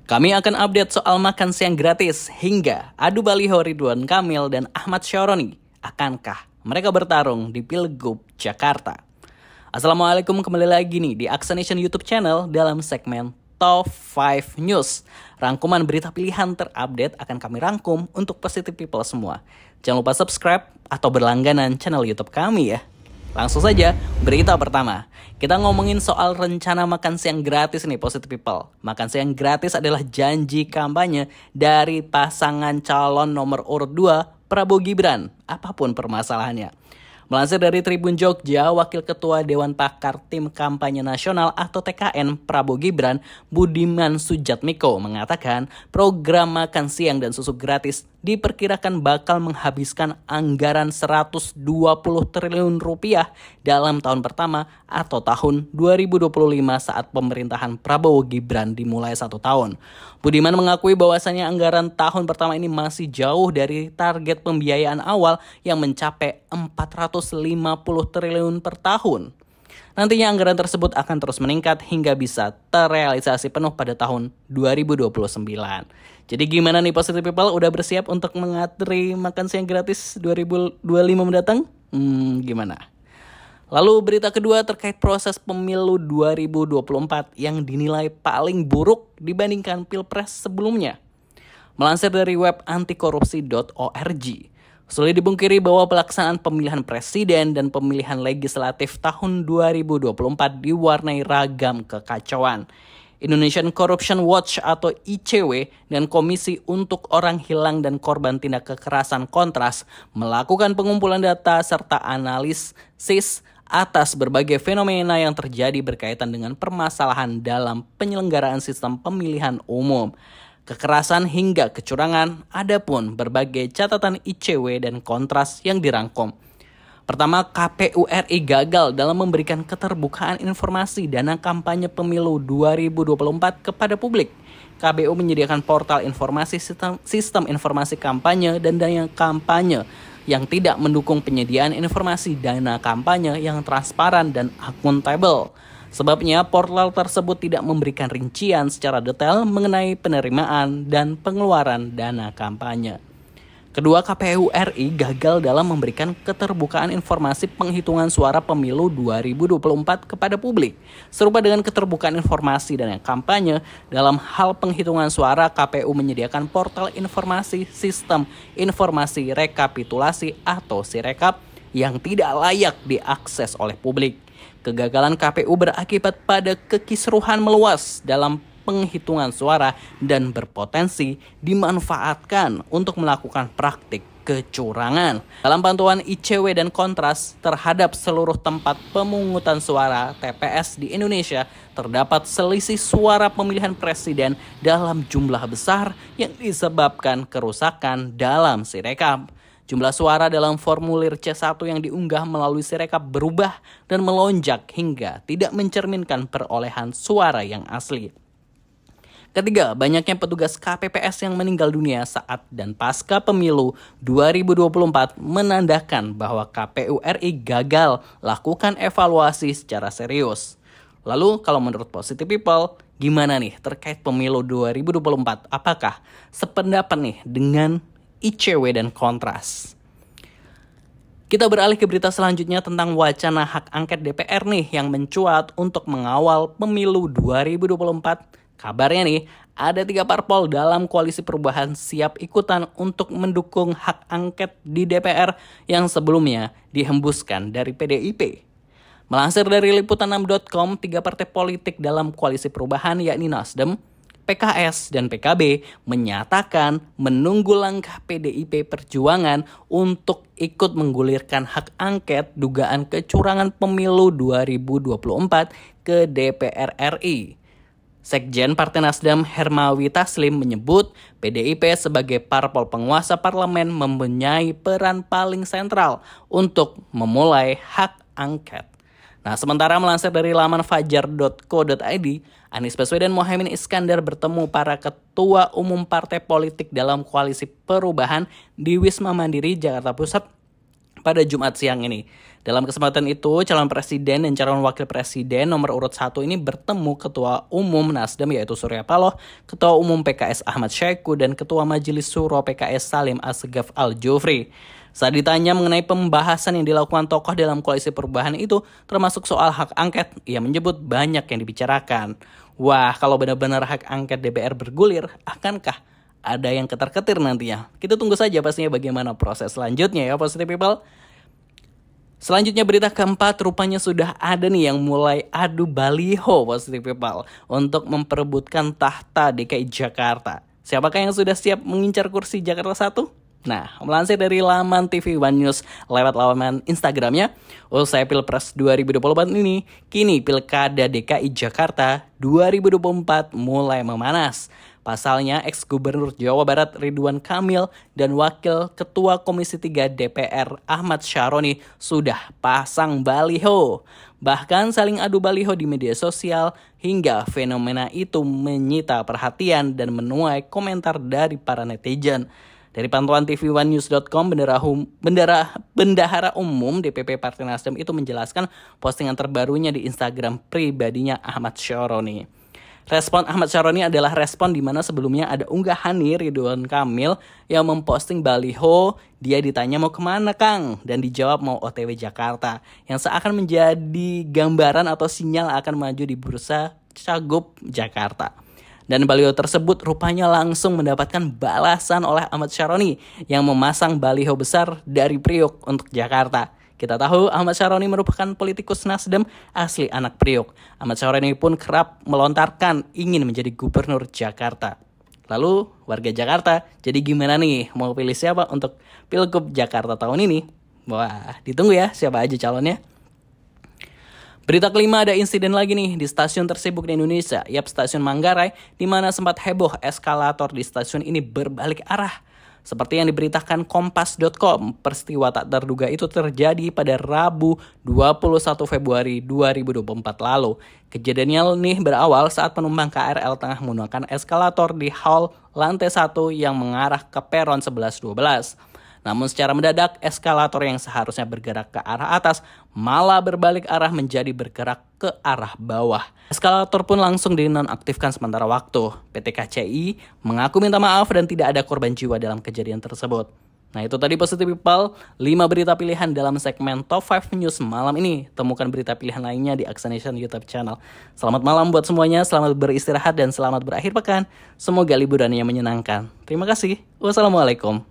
Kami akan update soal makan siang gratis hingga adu baliho Ridwan Kamil dan Ahmad Syaroni. Akankah mereka bertarung di Pilgub Jakarta? Assalamualaikum, kembali lagi nih di Aksa Nation YouTube channel dalam segmen Top 5 News. Rangkuman berita pilihan terupdate akan kami rangkum untuk positive people semua. Jangan lupa subscribe atau berlangganan channel YouTube kami ya. Langsung saja, berita pertama. Kita ngomongin soal rencana makan siang gratis nih, positive people. Makan siang gratis adalah janji kampanye dari pasangan calon nomor urut 2, Prabowo Gibran, apapun permasalahannya. Melansir dari Tribun Jogja, Wakil Ketua Dewan Pakar Tim Kampanye Nasional atau TKN Prabowo Gibran, Budiman Sujatmiko mengatakan program makan siang dan susu gratis diperkirakan bakal menghabiskan anggaran 120 triliun rupiah dalam tahun pertama atau tahun 2025 saat pemerintahan Prabowo Gibran dimulai 1 tahun. Budiman mengakui bahwasannya anggaran tahun pertama ini masih jauh dari target pembiayaan awal yang mencapai 450 triliun per tahun. Nantinya anggaran tersebut akan terus meningkat hingga bisa terrealisasi penuh pada tahun 2029. Jadi gimana nih positive people, udah bersiap untuk mengatri makan siang gratis 2025 mendatang? Gimana? Lalu berita kedua terkait proses pemilu 2024 yang dinilai paling buruk dibandingkan pilpres sebelumnya. Melansir dari web antikorupsi.org, sulit dipungkiri bahwa pelaksanaan pemilihan presiden dan pemilihan legislatif tahun 2024 diwarnai ragam kekacauan. Indonesian Corruption Watch atau ICW dan Komisi untuk Orang Hilang dan Korban Tindak Kekerasan Kontras melakukan pengumpulan data serta analisis atas berbagai fenomena yang terjadi berkaitan dengan permasalahan dalam penyelenggaraan sistem pemilihan umum, kekerasan hingga kecurangan. Adapun berbagai catatan ICW dan Kontras yang dirangkum. Pertama, KPU RI gagal dalam memberikan keterbukaan informasi dana kampanye pemilu 2024 kepada publik. KPU menyediakan portal informasi sistem informasi kampanye dan dana kampanye yang tidak mendukung penyediaan informasi dana kampanye yang transparan dan akuntabel. Sebabnya, portal tersebut tidak memberikan rincian secara detail mengenai penerimaan dan pengeluaran dana kampanye. Kedua, KPU RI gagal dalam memberikan keterbukaan informasi penghitungan suara pemilu 2024 kepada publik. Serupa dengan keterbukaan informasi dana kampanye, dalam hal penghitungan suara, KPU menyediakan portal informasi sistem informasi rekapitulasi atau Sirekap yang tidak layak diakses oleh publik. Kegagalan KPU berakibat pada kekisruhan meluas dalam penghitungan suara dan berpotensi dimanfaatkan untuk melakukan praktik kecurangan. Dalam pantauan ICW dan Kontras terhadap seluruh tempat pemungutan suara TPS di Indonesia, terdapat selisih suara pemilihan presiden dalam jumlah besar yang disebabkan kerusakan dalam Sirekap. Jumlah suara dalam formulir C1 yang diunggah melalui Sirekap berubah dan melonjak hingga tidak mencerminkan perolehan suara yang asli. Ketiga, banyaknya petugas KPPS yang meninggal dunia saat dan pasca pemilu 2024 menandakan bahwa KPU RI gagal lakukan evaluasi secara serius. Lalu kalau menurut positive people, gimana nih terkait pemilu 2024? Apakah sependapat nih dengan ICW dan Kontras? Kita beralih ke berita selanjutnya tentang wacana hak angket DPR nih yang mencuat untuk mengawal pemilu 2024. Kabarnya nih, ada 3 parpol dalam koalisi perubahan siap ikutan untuk mendukung hak angket di DPR yang sebelumnya dihembuskan dari PDIP. Melansir dari liputan6.com, 3 partai politik dalam koalisi perubahan yakni Nasdem, PKS, dan PKB menyatakan menunggu langkah PDIP Perjuangan untuk ikut menggulirkan hak angket dugaan kecurangan pemilu 2024 ke DPR RI. Sekjen Partai Nasdem Hermawi Taslim menyebut PDIP sebagai parpol penguasa parlemen mempunyai peran paling sentral untuk memulai hak angket. Nah, sementara melansir dari laman fajar.co.id, Anies Baswedan Mohaimin Iskandar bertemu para ketua umum partai politik dalam koalisi perubahan di Wisma Mandiri, Jakarta Pusat pada Jumat siang ini. Dalam kesempatan itu, calon presiden dan calon wakil presiden nomor urut 1 ini bertemu Ketua Umum Nasdem yaitu Surya Paloh, Ketua Umum PKS Ahmad Syahiku, dan Ketua Majelis Syuro PKS Salim Assegaf Al-Jufri. Saat ditanya mengenai pembahasan yang dilakukan tokoh dalam koalisi perubahan itu, termasuk soal hak angket, ia menyebut banyak yang dibicarakan. Wah, kalau benar-benar hak angket DPR bergulir, akankah ada yang ketar-ketir nantinya? Kita tunggu saja pastinya bagaimana proses selanjutnya ya, Positive People. Selanjutnya berita keempat, rupanya sudah ada nih yang mulai adu baliho Positive People untuk memperebutkan tahta DKI Jakarta. Siapakah yang sudah siap mengincar kursi Jakarta 1? Nah, melansir dari laman TV One News lewat laman Instagramnya, usai Pilpres 2024 ini, kini Pilkada DKI Jakarta 2024 mulai memanas. Pasalnya, ex-gubernur Jawa Barat Ridwan Kamil dan Wakil Ketua Komisi 3 DPR Ahmad Syaroni sudah pasang baliho. Bahkan saling adu baliho di media sosial hingga fenomena itu menyita perhatian dan menuai komentar dari para netizen. Dari pantauan tv1news.com, Bendahara Umum DPP Partai Nasdem itu menjelaskan postingan terbarunya di Instagram pribadinya Ahmad Syaroni. Respon Ahmad Syaroni adalah respon di mana sebelumnya ada unggahan nih Ridwan Kamil yang memposting baliho, dia ditanya mau kemana Kang? Dan dijawab mau OTW Jakarta, yang seakan menjadi gambaran atau sinyal akan maju di bursa Cagup Jakarta. Dan baliho tersebut rupanya langsung mendapatkan balasan oleh Ahmad Syaroni yang memasang baliho besar dari Priok untuk Jakarta. Kita tahu Ahmad Syaroni merupakan politikus Nasdem asli anak Priok. Ahmad Syaroni pun kerap melontarkan ingin menjadi gubernur Jakarta. Lalu warga Jakarta, jadi gimana nih? Mau pilih siapa untuk Pilgub Jakarta tahun ini? Wah, ditunggu ya siapa aja calonnya. Berita kelima, ada insiden lagi nih di stasiun tersibuk di Indonesia, yap stasiun Manggarai, di mana sempat heboh eskalator di stasiun ini berbalik arah. Seperti yang diberitakan Kompas.com, peristiwa tak terduga itu terjadi pada Rabu 21 Februari 2024 lalu. Kejadiannya nih berawal saat penumpang KRL tengah menggunakan eskalator di hall lantai 1 yang mengarah ke peron 11-12. Namun secara mendadak, eskalator yang seharusnya bergerak ke arah atas malah berbalik arah menjadi bergerak ke arah bawah. Eskalator pun langsung dinonaktifkan sementara waktu. PT KCI mengaku minta maaf dan tidak ada korban jiwa dalam kejadian tersebut. Nah itu tadi Positive People, 5 berita pilihan dalam segmen Top 5 News malam ini. Temukan berita pilihan lainnya di Aksanation YouTube channel. Selamat malam buat semuanya, selamat beristirahat dan selamat berakhir pekan. Semoga liburannya menyenangkan. Terima kasih. Wassalamualaikum.